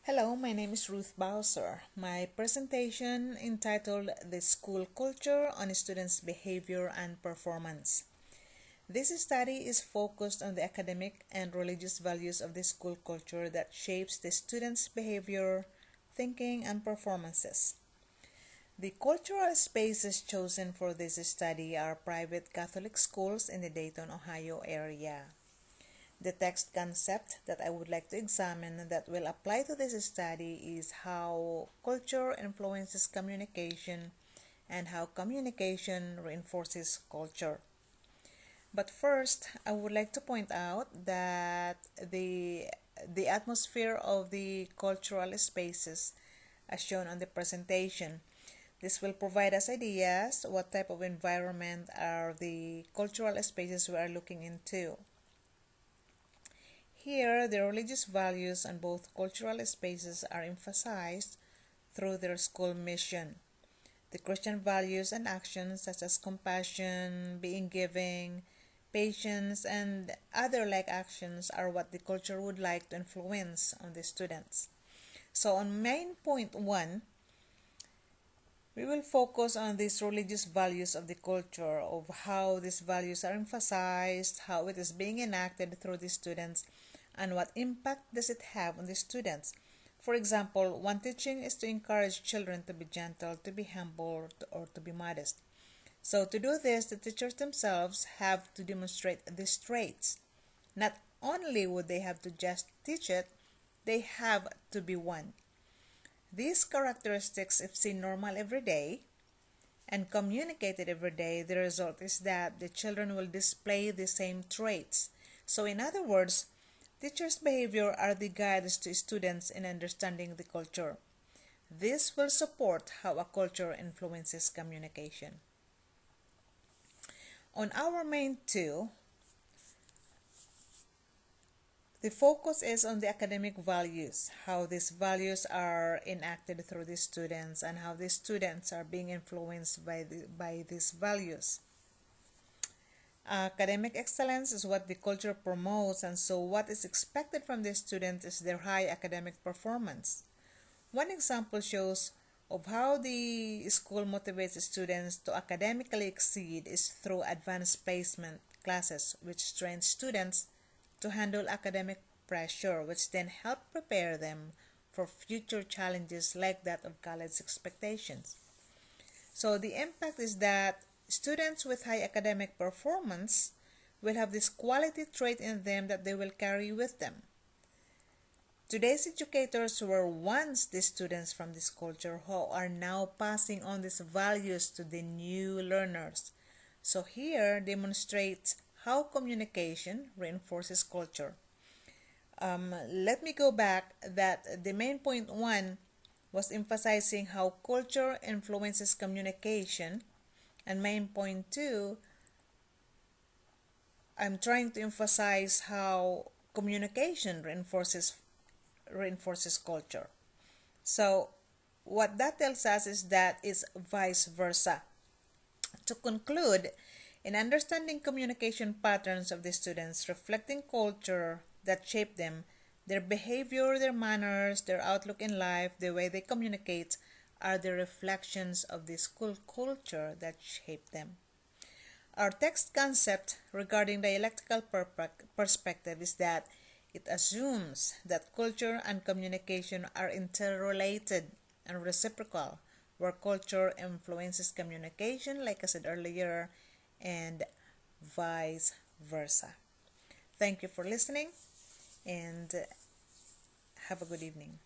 Hello, my name is Ruth Bowser. My presentation entitled The School Culture on Students' Behavior and Performance. This study is focused on the academic and religious values of the school culture that shapes the students' behavior, thinking, and performances. The cultural spaces chosen for this study are private Catholic schools in the Dayton, Ohio area. The text concept that I would like to examine that will apply to this study is how culture influences communication and how communication reinforces culture. But first, I would like to point out that the atmosphere of the cultural spaces as shown on the presentation. This will provide us ideas what type of environment are the cultural spaces we are looking into. Here, the religious values on both cultural spaces are emphasized through their school mission. The Christian values and actions such as compassion, being giving, patience, and other like actions are what the culture would like to influence on the students. So on main point 1, we will focus on these religious values of the culture, of how these values are emphasized, how it is being enacted through the students, and what impact does it have on the students. For example, one teaching is to encourage children to be gentle, to be humble, or to be modest. So to do this, the teachers themselves have to demonstrate these traits. Not only would they have to just teach it, they have to be one. These characteristics, if seen normal every day and communicated every day, the result is that the children will display the same traits. So in other words, teachers' behavior are the guides to students in understanding the culture. This will support how a culture influences communication. On our main 2, the focus is on the academic values, how these values are enacted through the students and how the students are being influenced by these values. Academic excellence is what the culture promotes, and so what is expected from the students is their high academic performance. One example shows of how the school motivates students to academically exceed is through advanced placement classes, which train students to handle academic pressure, which then help prepare them for future challenges like that of college expectations. So the impact is that students with high academic performance will have this quality trait in them that they will carry with them. Today's educators were once the students from this culture who are now passing on these values to the new learners. So here demonstrates how communication reinforces culture. Let me go back that the main point 1 was emphasizing how culture influences communication, and main point 2, I'm trying to emphasize how communication reinforces culture. So what that tells us is that it's vice versa. To conclude, in understanding communication patterns of the students reflecting culture that shape them, their behavior, their manners, their outlook in life, the way they communicate are the reflections of the school culture that shape them. Our text concept regarding dialectical perspective is that it assumes that culture and communication are interrelated and reciprocal, where culture influences communication, like I said earlier, and vice versa. Thank you for listening and have a good evening.